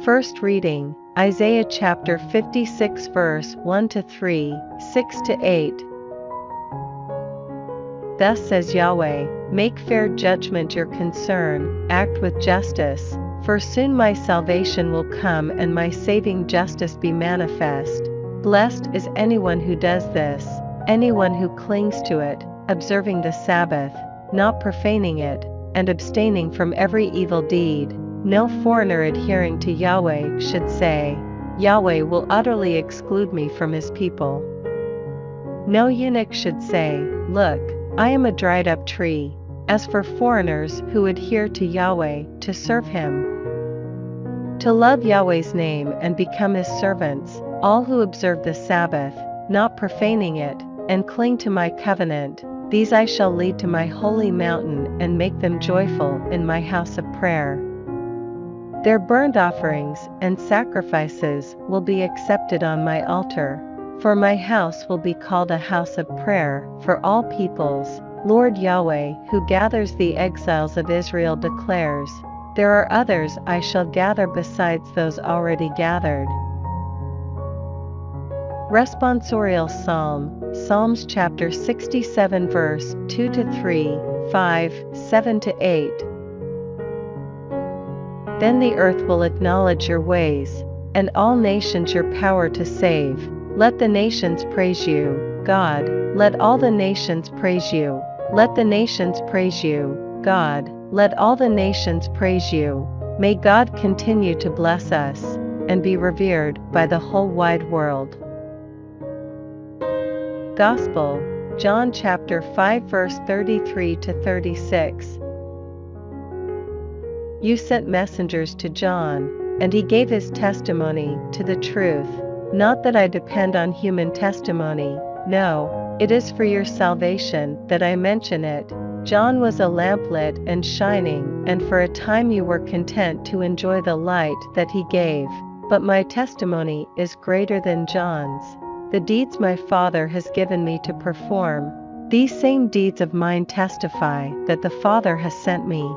First reading, Isaiah chapter 56 verse 1-3, 6-8. Thus says Yahweh, make fair judgment your concern, act with justice, for soon my salvation will come and my saving justice be manifest. Blessed is anyone who does this, anyone who clings to it, observing the Sabbath, not profaning it, and abstaining from every evil deed. No foreigner adhering to Yahweh should say, Yahweh will utterly exclude me from his people. No eunuch should say, look, I am a dried up tree. As for foreigners who adhere to Yahweh, to serve him, to love Yahweh's name and become his servants, all who observe the Sabbath, not profaning it, and cling to my covenant, these I shall lead to my holy mountain and make them joyful in my house of prayer. Their burnt offerings and sacrifices will be accepted on my altar, for my house will be called a house of prayer for all peoples. Lord Yahweh, who gathers the exiles of Israel, declares, there are others I shall gather besides those already gathered. Responsorial Psalm, Psalms chapter 67 verse 2-3, 5, 7-8. Then the earth will acknowledge your ways, and all nations your power to save. Let the nations praise you, God, let all the nations praise you. Let the nations praise you, God, let all the nations praise you. May God continue to bless us, and be revered by the whole wide world. Gospel, John chapter 5 verse 33-36. You sent messengers to John, and he gave his testimony to the truth. Not that I depend on human testimony, no, it is for your salvation that I mention it. John was a lamp lit and shining, and for a time you were content to enjoy the light that he gave. But my testimony is greater than John's. The deeds my Father has given me to perform, these same deeds of mine testify that the Father has sent me.